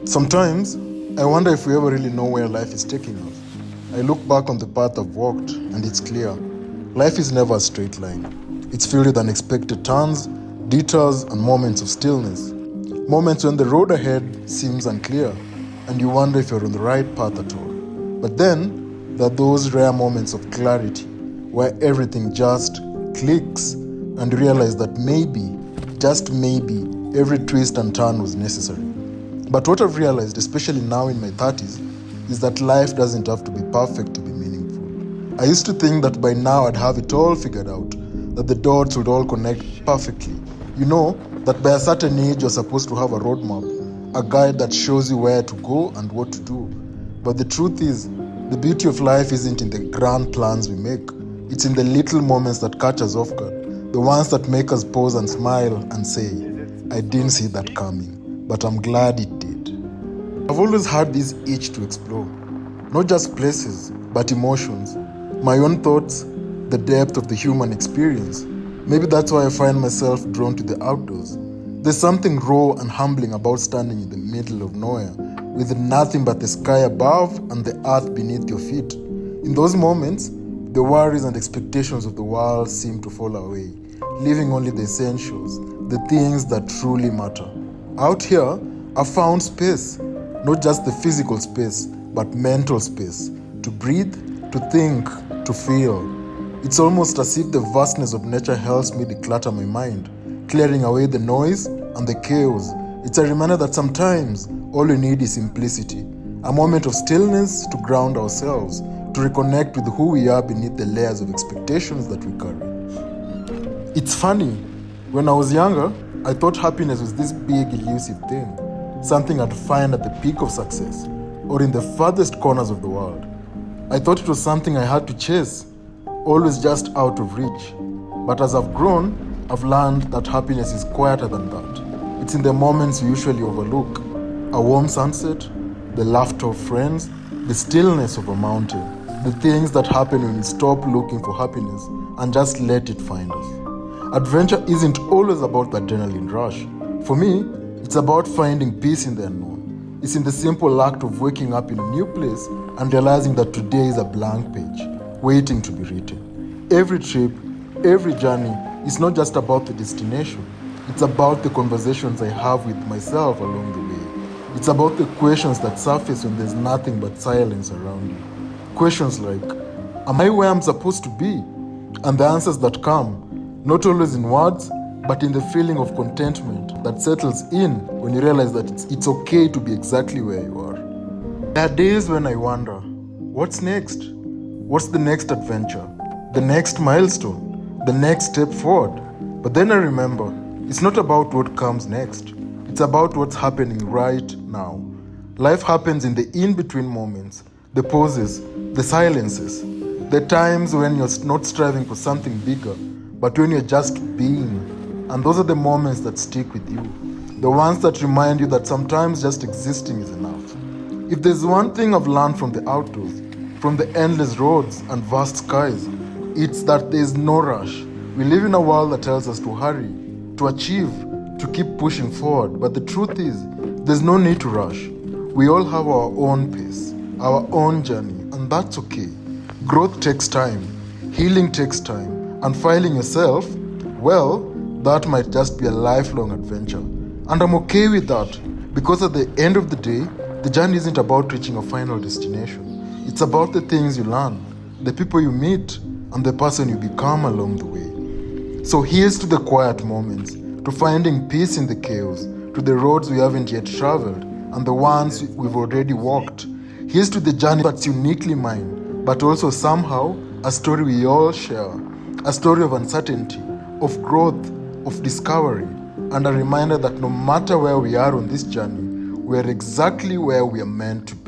Sometimes, I wonder if we ever really know where life is taking us. I look back on the path I've walked, and it's clear. Life is never a straight line. It's filled with unexpected turns, detours, and moments of stillness. Moments when the road ahead seems unclear, and you wonder if you're on the right path at all. But then, there are those rare moments of clarity, where everything just clicks, and you realize that maybe, just maybe, every twist and turn was necessary. But what I've realized, especially now in my 30s, is that life doesn't have to be perfect to be meaningful. I used to think that by now I'd have it all figured out, that the dots would all connect perfectly. You know, that by a certain age you're supposed to have a roadmap, a guide that shows you where to go and what to do. But the truth is, the beauty of life isn't in the grand plans we make. It's in the little moments that catch us off guard, the ones that make us pause and smile and say, I didn't see that coming. But I'm glad it did. I've always had this itch to explore, not just places, but emotions, my own thoughts, the depth of the human experience. Maybe that's why I find myself drawn to the outdoors. There's something raw and humbling about standing in the middle of nowhere, with nothing but the sky above and the earth beneath your feet. In those moments, the worries and expectations of the world seem to fall away, leaving only the essentials, the things that truly matter. Out here, I found space, not just the physical space, but mental space, to breathe, to think, to feel. It's almost as if the vastness of nature helps me declutter my mind, clearing away the noise and the chaos. It's a reminder that sometimes all we need is simplicity, a moment of stillness to ground ourselves, to reconnect with who we are beneath the layers of expectations that we carry. It's funny, when I was younger, I thought happiness was this big elusive thing, something I'd find at the peak of success, or in the farthest corners of the world. I thought it was something I had to chase, always just out of reach. But as I've grown, I've learned that happiness is quieter than that. It's in the moments we usually overlook, a warm sunset, the laughter of friends, the stillness of a mountain, the things that happen when we stop looking for happiness and just let it find us. Adventure isn't always about the adrenaline rush. For me, it's about finding peace in the unknown. It's in the simple act of waking up in a new place and realizing that today is a blank page, waiting to be written. Every trip, every journey is not just about the destination. It's about the conversations I have with myself along the way. It's about the questions that surface when there's nothing but silence around you. Questions like, am I where I'm supposed to be? And the answers that come, not always in words, but in the feeling of contentment that settles in when you realize that it's okay to be exactly where you are. There are days when I wonder, what's next? What's the next adventure? The next milestone? The next step forward? But then I remember, it's not about what comes next. It's about what's happening right now. Life happens in the in-between moments, the pauses, the silences, the times when you're not striving for something bigger, but when you're just being. And those are the moments that stick with you. The ones that remind you that sometimes just existing is enough. If there's one thing I've learned from the outdoors, from the endless roads and vast skies, it's that there's no rush. We live in a world that tells us to hurry, to achieve, to keep pushing forward. But the truth is, there's no need to rush. We all have our own pace, our own journey, and that's okay. Growth takes time, healing takes time, and finding yourself, well, that might just be a lifelong adventure. And I'm okay with that, because at the end of the day, the journey isn't about reaching a final destination. It's about the things you learn, the people you meet, and the person you become along the way. So here's to the quiet moments, to finding peace in the chaos, to the roads we haven't yet traveled, and the ones we've already walked. Here's to the journey that's uniquely mine, but also somehow a story we all share. A story of uncertainty, of growth, of discovery, and a reminder that no matter where we are on this journey, we are exactly where we are meant to be.